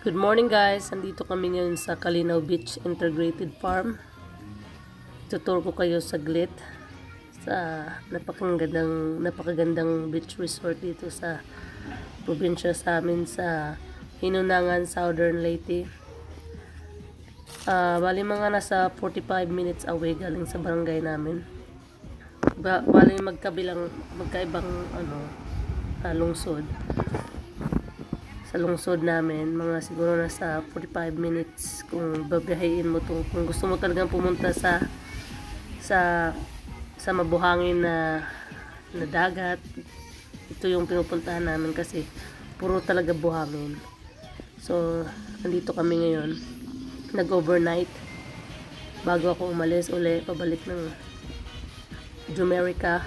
Good morning guys, nandito kami ngayon sa Calinaw Beach Integrated Farm. Tutur ko kayo saglit sa napakagandang beach resort dito sa probinsya sa amin sa Hinunangan, Southern Leyte. Bali mga nasa 45 minutes away galing sa barangay namin. Bali magkaibang lungsod. Sa lungsod namin, mga siguro nasa 45 minutes kung babiyahin mo to. Kung gusto mo talagang pumunta sa mabuhangin na dagat, ito yung pinupuntahan namin kasi puro talaga buhangin. So, nandito kami ngayon. Nag-overnight bago ako umalis uli pabalik ng Jumerica.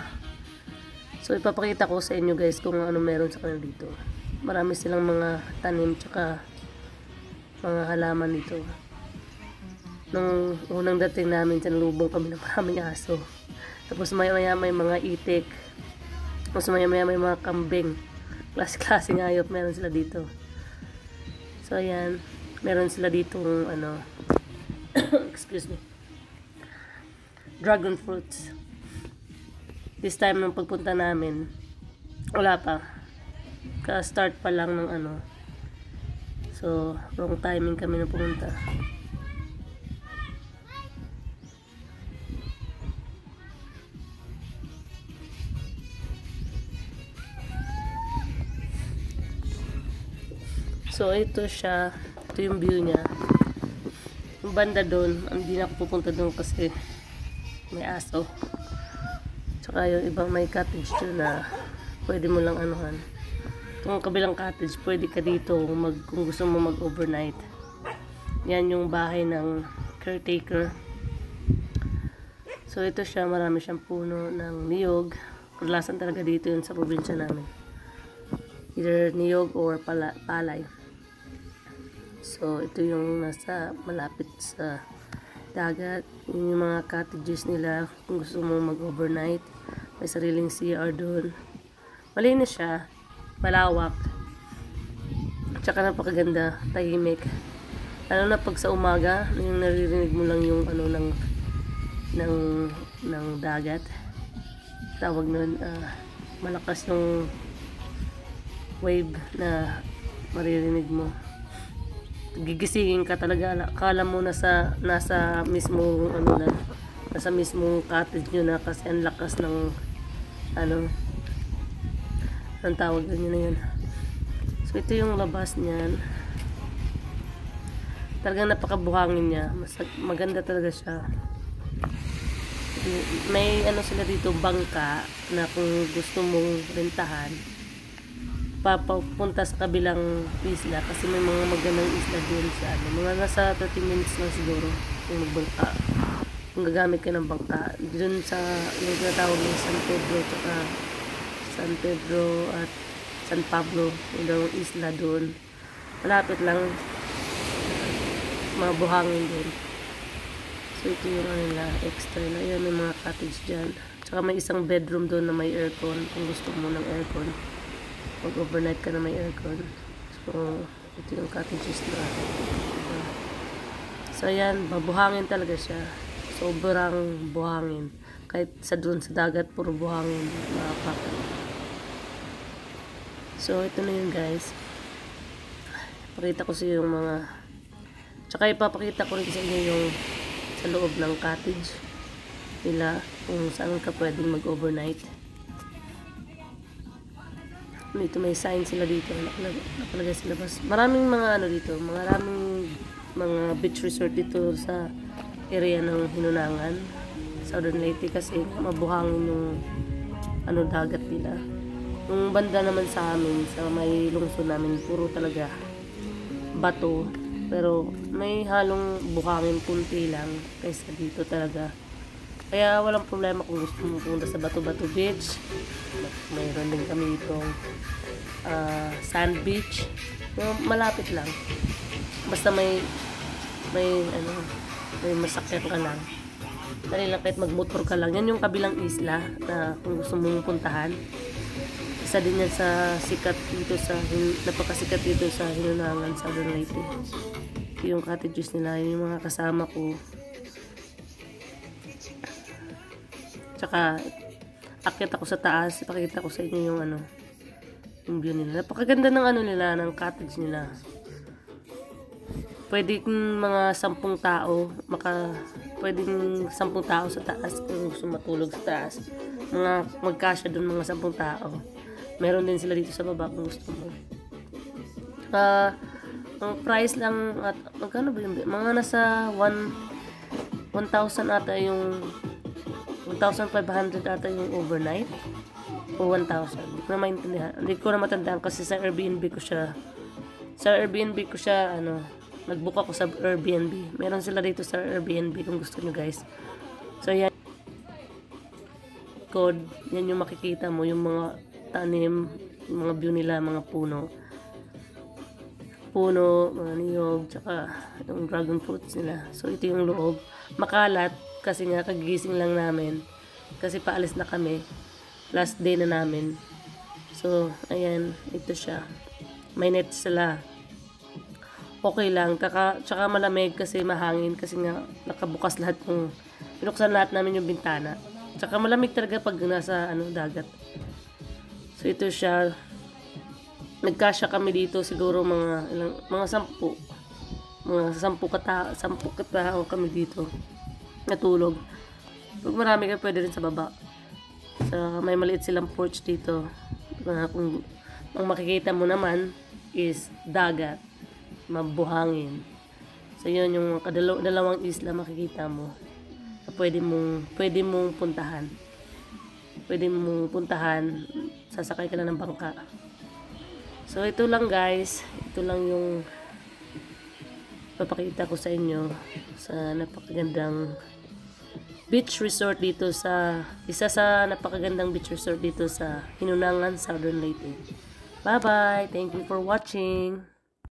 So, ipapakita ko sa inyo guys kung ano meron sa kanila dito. Marami silang mga tanim tsaka mga halaman dito. Nung unang dating namin, sinalubong kami ng maraming aso. Tapos maya may mga itik. Tapos maya may mga kambing. Klase-klaseng hayop meron sila dito. So ayan, meron sila ditong excuse me, dragon fruits. This time nung pagpunta namin, wala pa. Ka-start pa lang ng so wrong timing kami na pumunta. So ito siya, ito yung view niya. Yung banda doon, hindi na ako pupunta doon kasi may aso. Tsaka yung ibang may cottage doon na pwede mo lang anuhan. Kung kabilang cottage, pwede ka dito kung gusto mo mag-overnight. Yan yung bahay ng caretaker. So ito siya, marami siyang puno ng niyog. Kadalasan talaga dito yun sa probinsya namin. Either niyog or palay. So ito yung nasa malapit sa dagat. Yun yung mga cottages nila kung gusto mo mag-overnight. May sariling CR doon. Malinis siya. Malawak, tsaka napakaganda, tahimik. Lalo na pag sa umaga, yung naririnig mo lang yung ng dagat. Tawag nun, malakas yung wave na maririnig mo. Gigisingin ka talaga, akala mo nasa mismo nasa mismong cottage nyo na kasi ang lakas ng ang tawag din na yun. So ito yung labas niyan. Talagang napakabuhangin niya. Maganda talaga siya. May sila dito, bangka na kung gusto mong rentahan, papunta sa kabilang isla kasi may mga magandang isla doon sa mga nasa 30 minutes lang siguro kung magbangka. Kung gagamit ka ng bangka doon sa yung tinatawag ng San Pedro at San Pablo, yung isla doon. Malapit lang, mga buhangin doon. So ito yung nila, extra na. Ayan, may mga cottage dyan. Tsaka may isang bedroom doon na may aircon. Kung gusto mo ng aircon, mag-overnight ka na may aircon. So ito yung cottages na. So ayan, mabuhangin talaga siya. Sobrang buhangin. Kahit doon sa dagat, puro buhangin. So, ito na yun guys. Pakita ko sa yung mga... Tsaka ipapakita ko rin sa inyo yung sa loob ng cottage nila. Kung saan ka pwedeng mag-overnight. Dito may sign sila dito. Nakalagay sila. Maraming mga dito. Maraming mga beach resort dito sa area ng Hinunangan, Southern Leyte kasi mabuhangin yung dagat nila. Yung banda naman sa amin, sa may lungsod namin, puro talaga bato. Pero may halong buhangin kunti lang kaysa dito talaga. Kaya walang problema kung gusto mo pumunta sa Bato-Bato Beach. Mayroon din kami itong Sand Beach. Malapit lang. Basta may masakyan ka lang. Dali lang kahit magmotor ka lang. Yan yung kabilang isla na kung gusto mong puntahan. Isa din yan sa sikat dito sa napakasikat dito sa Hinunangan, Southern Leyte. Yung cottages nila, yung mga kasama ko. Tsaka akyat ako sa taas, ipakita ko sa inyo yung yung view nila. Napakaganda ng nila, ng cottage nila. Pwedeng mga 10 tao, pwedeng 10 tao sa taas kung gusto matulog sa taas. Magkasya doon mga 10 tao. Meron din sila dito sa baba kung gusto mo. Ang price lang at magkano ba yung mga nasa 1,000 ata yung 1,500 ata yung overnight o 1,000. Hindi ko na matandaan kasi sa Airbnb ko siya nag-book ako sa Airbnb. Meron sila dito sa Airbnb kung gusto nyo guys. So yan code, yan yung makikita mo, yung mga tanim, yung mga view nila, mga puno, mga niyog, tsaka yung dragon fruits nila. So ito yung loob. Makalat kasi nga kagigising lang namin. Kasi paalis na kami. Last day na namin. So ayan, ito siya. May net sila. Okay lang. Tsaka malamig kasi mahangin kasi nga nakabukas lahat yung pinuksan lahat namin yung bintana. Tsaka malamig talaga pag nasa dagat. So ito siya. Nagkasya kami dito siguro mga 10. Mga 10 katao kami dito. Natulog. Pag marami ka pwede rin sa baba. So may maliit silang porch dito. Kung ang makikita mo naman is dagat. Mabuhangin. So yun yung dalawang isla makikita mo. Pwede mong puntahan. Sasakay ka na ng bangka. So ito lang guys, ito lang yung papakita ko sa inyo sa napakagandang beach resort dito isa sa napakagandang beach resort dito sa Hinunangan, Southern Leyte. Bye bye, thank you for watching.